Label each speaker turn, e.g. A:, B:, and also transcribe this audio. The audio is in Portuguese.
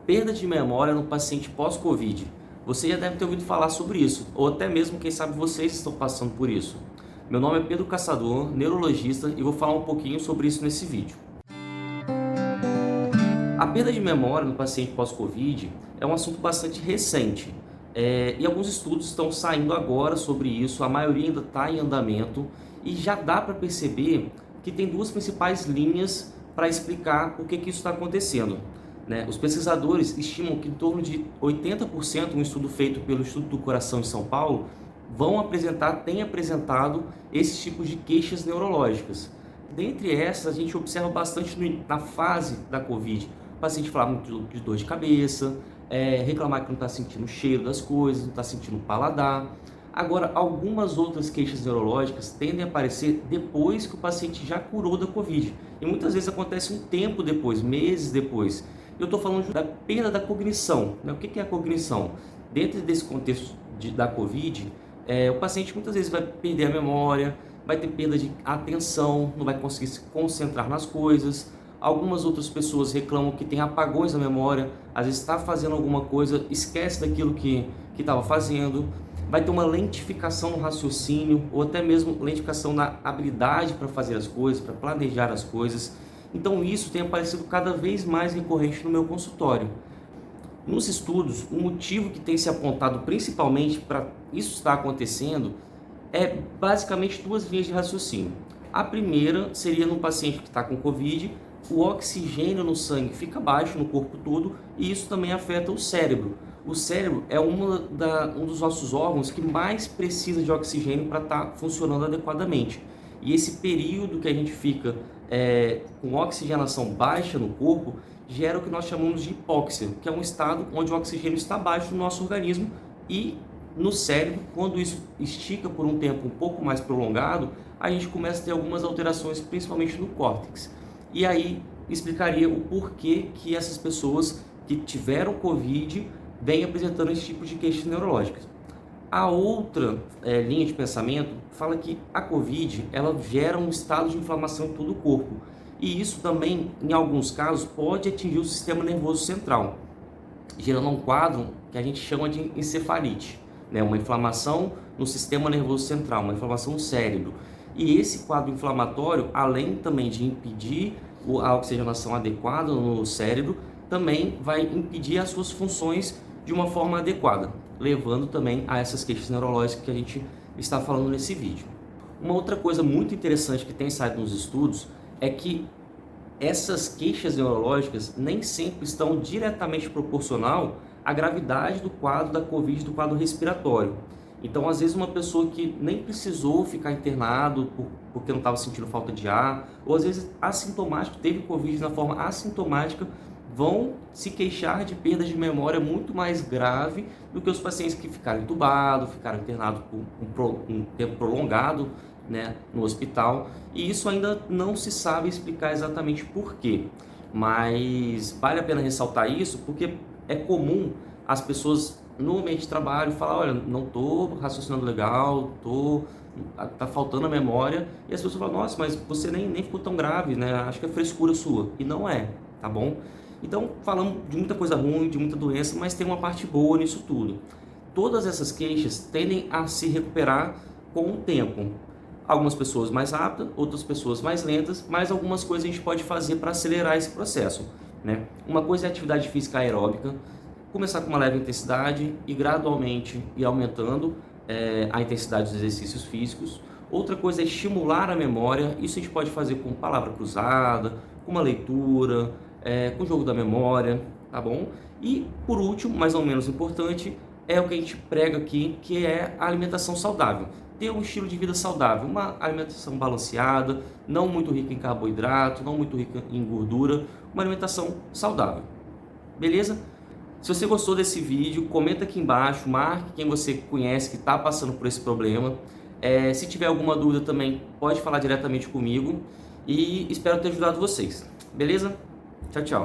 A: Perda de memória no paciente pós-Covid. Você já deve ter ouvido falar sobre isso, ou até mesmo, quem sabe, vocês estão passando por isso. Meu nome é Pedro Caçador, neurologista, e vou falar um pouquinho sobre isso nesse vídeo. A perda de memória no paciente pós-Covid é um assunto bastante recente, e alguns estudos estão saindo agora sobre isso, a maioria ainda está em andamento, e já dá para perceber que tem duas principais linhas para explicar o que isso está acontecendo. Os pesquisadores estimam que em torno de 80%, um estudo feito pelo Instituto do Coração em São Paulo, têm apresentado esses tipos de queixas neurológicas. Dentre essas, a gente observa bastante na fase da Covid. O paciente fala muito de dor de cabeça, reclamar que não está sentindo o cheiro das coisas, não está sentindo o paladar. Agora, algumas outras queixas neurológicas tendem a aparecer depois que o paciente já curou da Covid. E muitas vezes acontece um tempo depois, meses depois. Eu estou falando da perda da cognição. O que é a cognição? Dentro desse contexto da Covid, o paciente muitas vezes vai perder a memória, vai ter perda de atenção, não vai conseguir se concentrar nas coisas. Algumas outras pessoas reclamam que tem apagões na memória, às vezes está fazendo alguma coisa, esquece daquilo que estava fazendo. Vai ter uma lentificação no raciocínio, ou até mesmo lentificação na habilidade para fazer as coisas, para planejar as coisas. Então isso tem aparecido cada vez mais recorrente no meu consultório. Nos estudos, o motivo que tem se apontado principalmente para isso estar acontecendo é basicamente duas linhas de raciocínio. A primeira seria no paciente que está com Covid, o oxigênio no sangue fica baixo no corpo todo e isso também afeta o cérebro. O cérebro é um dos nossos órgãos que mais precisa de oxigênio para estar funcionando adequadamente. E esse período que a gente fica com oxigenação baixa no corpo gera o que nós chamamos de hipóxia, que é um estado onde o oxigênio está baixo no nosso organismo e no cérebro, quando isso estica por um tempo um pouco mais prolongado, a gente começa a ter algumas alterações, principalmente no córtex. E aí explicaria o porquê que essas pessoas que tiveram Covid vêm apresentando esse tipo de queixas neurológicas. A outra linha de pensamento fala que a Covid ela gera um estado de inflamação em todo o corpo. E isso também, em alguns casos, pode atingir o sistema nervoso central, gerando um quadro que a gente chama de encefalite, uma inflamação no sistema nervoso central, uma inflamação no cérebro. E esse quadro inflamatório, além também de impedir a oxigenação adequada no cérebro, também vai impedir as suas funções de uma forma adequada, levando também a essas queixas neurológicas que a gente está falando nesse vídeo. Uma outra coisa muito interessante que tem saído nos estudos é que essas queixas neurológicas nem sempre estão diretamente proporcional à gravidade do quadro da Covid, do quadro respiratório. Então, às vezes, uma pessoa que nem precisou ficar internado porque não estava sentindo falta de ar, ou às vezes assintomático, teve Covid na forma assintomática, vão se queixar de perda de memória muito mais grave do que os pacientes que ficaram entubados, ficaram internados por um tempo prolongado, no hospital. E isso ainda não se sabe explicar exatamente por quê. Mas vale a pena ressaltar isso porque é comum as pessoas no ambiente de trabalho falar, olha, não estou raciocinando legal, tá faltando a memória, e as pessoas falam, nossa, mas você nem ficou tão grave, acho que é frescura sua, e não é, tá bom? Então falamos de muita coisa ruim, de muita doença, mas tem uma parte boa nisso tudo. Todas essas queixas tendem a se recuperar com o tempo. Algumas pessoas mais rápidas, outras pessoas mais lentas, mas algumas coisas a gente pode fazer para acelerar esse processo. Uma coisa é a atividade física aeróbica, começar com uma leve intensidade e gradualmente ir aumentando a intensidade dos exercícios físicos. Outra coisa é estimular a memória, isso a gente pode fazer com palavra cruzada, com uma leitura, com o jogo da memória, tá bom? E por último, mais ou menos importante, é o que a gente prega aqui, que é a alimentação saudável. Ter um estilo de vida saudável, uma alimentação balanceada, não muito rica em carboidrato, não muito rica em gordura, uma alimentação saudável. Beleza? Se você gostou desse vídeo, comenta aqui embaixo, marque quem você conhece que está passando por esse problema. Se tiver alguma dúvida também, pode falar diretamente comigo e espero ter ajudado vocês. Beleza? Tchau, tchau.